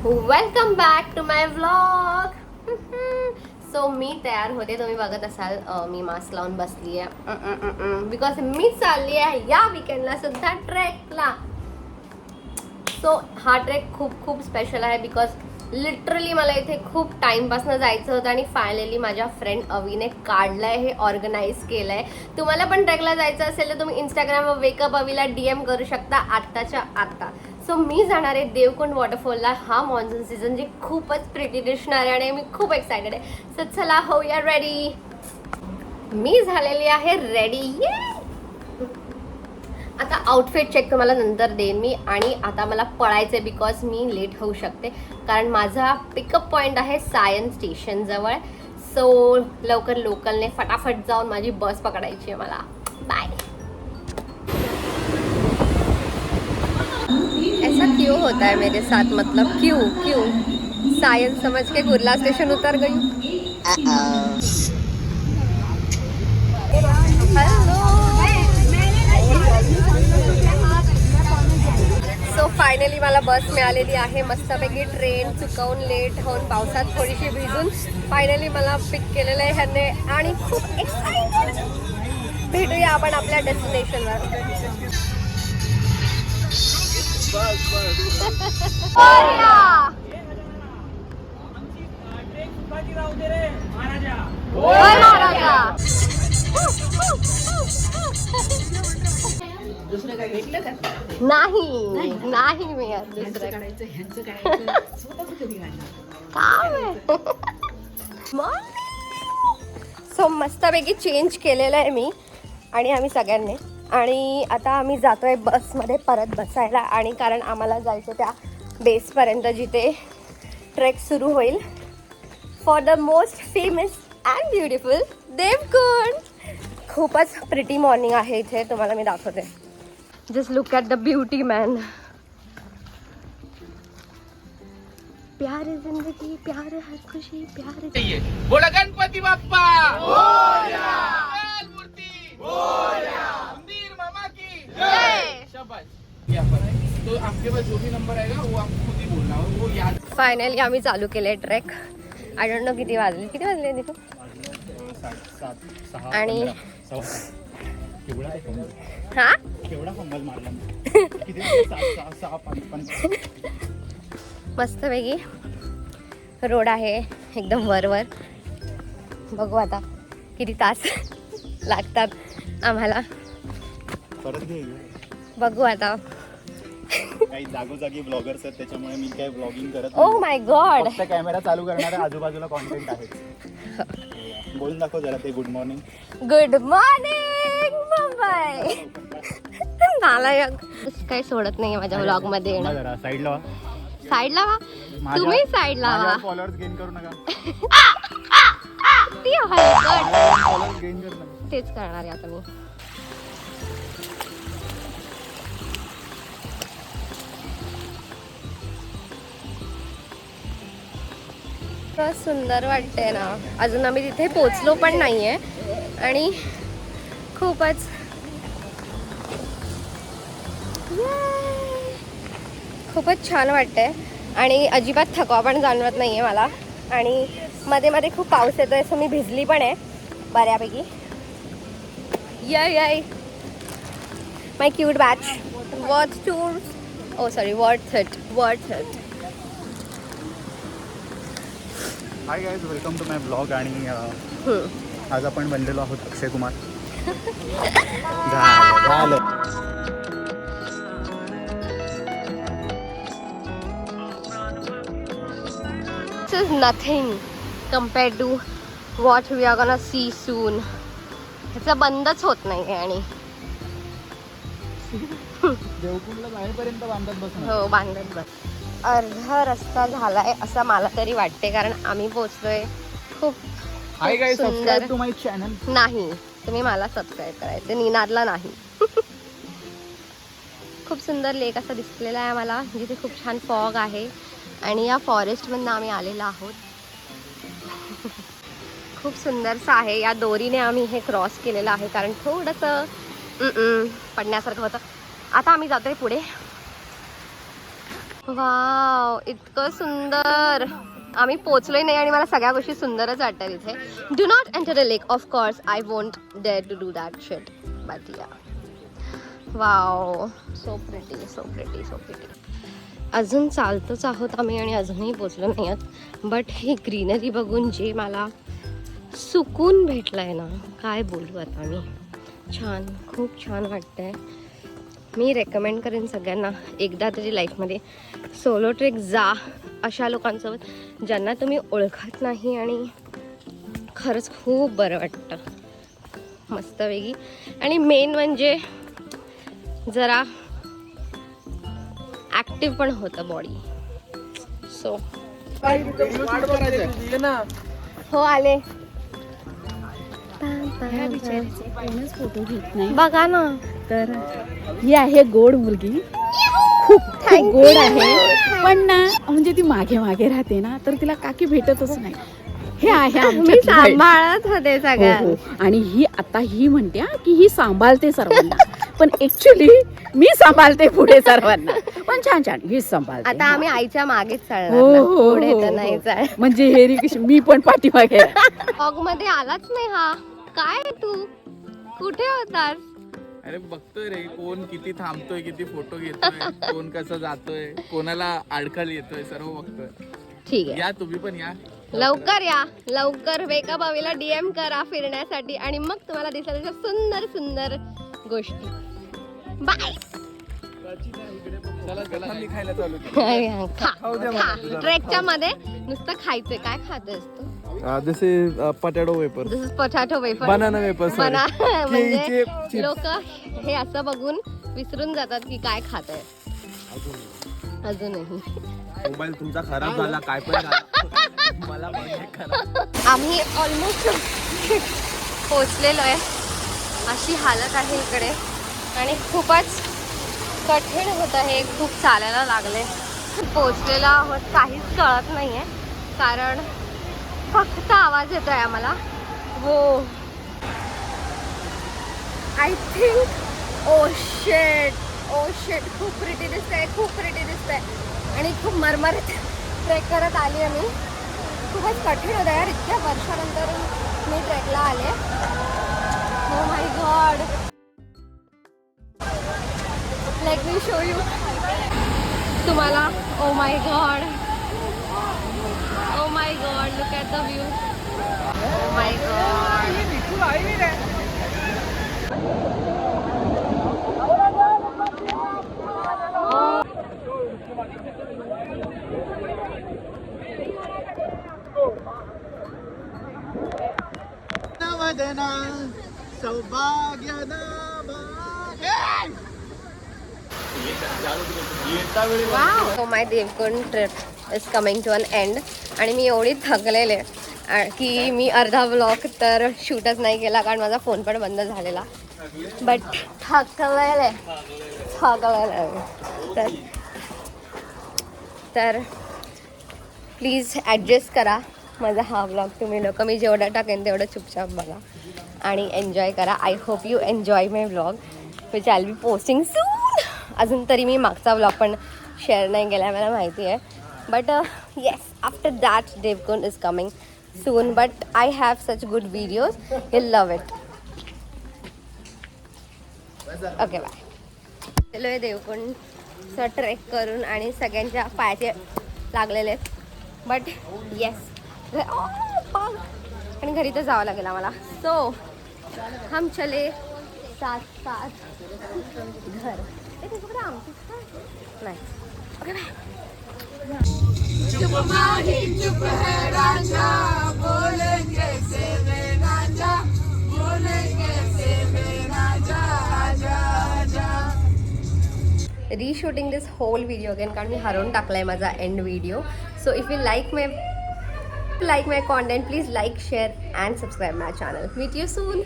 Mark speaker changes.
Speaker 1: Welcome back to my vlog. So मी तयार होते, तुम्ही बघत असाल मी मास्क लावून बसली आहे बिकॉज मी चालली आहे या विकेंडला सुद्धा ट्रेकला. सो हा ट्रेक खूप खूप स्पेशल आहे बिकॉज लिटरली मला इथे खूप टाईमपासनं जायचं होतं आणि फायनली माझ्या फ्रेंड अवीने काढलंय, हे ऑर्गनाईज केलंय. तुम्हाला पण ट्रेकला जायचं असेल तर तुम्ही इंस्टाग्रामवर वेकअप अवीला DM करू शकता आत्ताच्या आत्ता. सो मी जाणार आहे देवकुंड वॉटरफॉलला हा मॉन्सून सीझन जे खूपच प्रिटी दिसणार आहे आणि मी खूप एक्सायटेड आहे. सो चला होऊया रेडी. मी झालेली आहे रेडी. आता आउटफिट चेक तुम्हाला नंतर देईन मी. आणि आता मला पळायचं आहे बिकॉज मी लेट होऊ शकते कारण माझा पिकअप पॉईंट आहे सायन्स स्टेशन जवळ. सो लवकर लोकलने फटाफट जाऊन माझी बस पकडायची आहे मला. बाय. ऐसा क्यों होता है मेरे साथ, मतलब क्यों क्यों सायन्स समझ के कुर्ला स्टेशन उतर गई. हेलो. सो फायनली मला बस मिळालेली आहे. मस्तपैकी ट्रेन चुकवून लेट होऊन पावसात थोडीशी भिजून फायनली मला पिक केलेलं आहे ह्याने आणि खूप एक्साइटेड. भेटूया आपण आपल्या डेस्टिनेशनवर.
Speaker 2: दुसरं काय भेटलं का?
Speaker 1: नाही नाही मी दुसरं
Speaker 2: काढायचं ह्यांचं काढायचं स्वतःच कधी काढणार.
Speaker 1: सो मस्तपैकी चेंज केलेलं आहे मी आणि आम्ही सगळ्यांनी. आणि आता आम्ही जातोय बसमध्ये परत बसायला आणि कारण आम्हाला जायचं त्या बेसपर्यंत जिथे ट्रेक सुरू होईल for the most famous and beautiful Devkund. खूपच प्रिटी मॉर्निंग आहे इथे, तुम्हाला मी दाखवते. Just look at the beauty man. प्यार जिंदगी प्यार हर खुशी प्यार.
Speaker 3: बोला गणपती बाप्पा मूर्ती मंदिर मामा की जय. शाबाश. यहाँ पर है तो आपके पास जो भी नंबर आएगा वो आपको खुद ही बोलना है, वो याद.
Speaker 1: फायनली आम्ही चालू केले ट्रेक. आय डोंट नो किती वाजले देखो. आणि हा मस्तपैकी रोड आहे एकदम वरवर. बघू आता किती तास लागतात आम्हाला. बघू आता.
Speaker 4: काही जागोजागी ब्लॉगर्स आहेत त्याच्यामुळे मी काय ब्लॉगिंग करत
Speaker 1: ओ माय गॉड.
Speaker 4: फक्त कॅमेरा चालू करणारे आजूबाजूला कॉन्टेंट आहे. बोलून दाखव जरा ते good morning.
Speaker 1: Good morning Mumbai. नालायक काही सोडत नाही माझ्या ब्लॉग मध्ये येणं.
Speaker 4: जरा साईड लावा.
Speaker 1: साईड लावा तुम्ही, साईड लावा.
Speaker 4: फॉलोअर्स गेन करू नका.
Speaker 1: ती हलकट.
Speaker 4: फॉलोअर्स गेन करू नका.
Speaker 1: तेच करणार आहे आता मी. इतकं सुंदर वाटतंय ना. अजून आम्ही तिथे पोचलो पण नाहीये आणि खूपच खूपच छान वाटतंय आणि अजिबात थकवा पण जाणवत नाहीये मला. आणि मध्ये मध्ये खूप पाऊस येतोय असं मी भिजली पण आहे बऱ्यापैकी. Yay my cute batch. Worth tour oh sorry worth it.
Speaker 4: Hi guys, welcome to my blog. आणि आज आपण बनलेलो आहोत अक्षय कुमार. झालं.
Speaker 1: This is nothing compared to what we are gonna see soon. ह्याचं बंदच होत नाही. आणि
Speaker 4: देवकुंडला जाईपर्यंत बांधत बसणार.
Speaker 1: हो बांधत बस. अर्धा रस्ता झालाय असं मला तरी वाटते कारण आम्ही पोचलोय. खूप
Speaker 4: हाय गाईज,
Speaker 1: सुंदर.
Speaker 4: Subscribe to my channel.
Speaker 1: नाही तुम्ही मला सबस्क्राईब करायचं, निनादला नाही. खूप सुंदर लेक असा दिसलेला आहे मला जिथे खूप छान फॉग आहे आणि या फॉरेस्टमधनं आम्ही आलेलो आहोत. खूप सुंदरसं आहे. या दोरीने आम्ही हे क्रॉस केलेलं आहे कारण थोडंसं पडण्यासारखं होतं. आता आम्ही जातोय पुढे. वाव, इतकं सुंदर. आम्ही पोचलोय नाही आणि मला सगळ्या गोष्टी सुंदरच वाटतात इथे. Do not enter the lake. Of course I won't dare to do that shit, but yeah. Wow, so pretty, so pretty, so pretty. अजून चालतच आहोत आम्ही आणि अजूनही पोचलो नाही आहोत. बट ही ग्रीनरी बघून जे मला सुकून भेटलाय ना, काय बोलू आता मी. छान, खूप छान वाटतंय. मी रेकमेंड करेन सगळ्यांना एकदा तरी लाईफमध्ये सोलो ट्रेक जा अशा लोकांसोबत ज्यांना तुम्ही ओळखत नाही, आणि खरंच खूप बरं वाटतं, मस्तपैकी. आणि मेन म्हणजे जरा ॲक्टिव्ह पण होतं बॉडी. सो हो आले.
Speaker 2: कोणच फोटो घेत नाही.
Speaker 1: बघा ना,
Speaker 2: तर ही आहे गोड मुलगी, खूप गोड आहे, पण ना म्हणजे ती मागे मागे राहते ना, तर तिला काकी भेटतच नाही. हे आहे
Speaker 1: मी
Speaker 2: आमच्यातली बाई.
Speaker 1: सांभाळत होते
Speaker 2: हो,
Speaker 1: सगळ्या.
Speaker 2: हो. आणि ही आता ही म्हणते हा, की ही सांभाळते सर्वांना, पण ऍक्च्युली मी सांभाळते पुढे सर्वांना. पण छान छान हीच सांभाळते.
Speaker 1: आता आम्ही आईच्या मागेच
Speaker 2: हो,
Speaker 1: चालणार,
Speaker 2: हो,
Speaker 1: पुढे
Speaker 2: हो,
Speaker 1: तर
Speaker 2: हो.
Speaker 1: नाही चाल.
Speaker 2: म्हणजे हेरी कशी मी पण पाठीमागे आहे.
Speaker 1: ब्लॉग मध्ये आलाच नाही हा. काय तू कुठे होतास?
Speaker 3: अरे बघतोय रे, कोण किती थांबतोय, किती फोटो घेतोय, कोण कसं जातोय, कोणाला अडखळ येतोय, सर्व बघतोय.
Speaker 1: ठीक आहे,
Speaker 3: या तुम्ही पण या.
Speaker 1: लवकर या, लवकर वेका भावीला DM करा फिरण्यासाठी, आणि मग तुम्हाला दिसेल अशा सुंदर सुंदर गोष्टी. बाय.
Speaker 3: चला मी खायला चालू केलं.
Speaker 1: खा. ट्रेकच्या मध्ये नुसतं खायचंय. काय खातेस तू?
Speaker 3: This is potato wafer,
Speaker 1: this is potato wafer.
Speaker 3: Banana wafer.
Speaker 1: म्हणजे लोक हे असं बघून विसरून जातात की काय खात आहे. अजूनही
Speaker 3: मोबाईल तुमचा खराब झाला, काय पण झाला, मला
Speaker 1: आम्ही ऑलमोस्ट पोचलेलो आहे. अशी हालत आहे इकडे, आणि खूपच कठीण होत आहे. खूप चालायला लागले. पोचलेलो आहोत, काहीच कळत नाही आहे, कारण फक्त आवाज येतो आहे आम्हाला. हो, आय थिंक ओ शेट, खूप प्रिटी दिसतंय, खूप प्रिटी दिसतंय. आणि खूप मरमरीत ट्रेक करत आली आहे मी. खूपच कठीण होतं यार, इतक्या वर्षानंतर मी ट्रेकला आले. Oh my God, let me show you तुम्हाला. Oh my God, look at the view. Oh my God. So my Devkund trip is coming to an end. आणि मी एवढी थकलेले की मी अर्धा व्लॉग तर शूटच नाही केला, कारण माझा फोन पण बंद झालेला. बट थकलेले. तर प्लीज ॲडजस्ट करा माझा हा व्लॉग. तुम्ही लोक मी जेवढं टाकेन तेवढं चुपचाप बघा आणि एन्जॉय करा. I hope you enjoy my vlog which I will be posting soon. अजून तरी मी मागचा व्लॉग पण शेअर नाही केला आहे, मला माहिती आहे. But yes, after that Devkund is coming soon. But I have such good videos, you love it. Okay, bye. चलो आहे देवकुंडचा ट्रेक करून, आणि सगळ्यांच्या पायाचे लागलेले आहेत. बट येस, आणि घरी तर जावं लागेल आम्हाला. सो हम चले साथ साथ घर. नाही, okay, bye. Reshooting this whole video again कारण मी हरवून टाकलाय माझा end video. So if you like my content, please like, share and subscribe my channel. Meet you soon.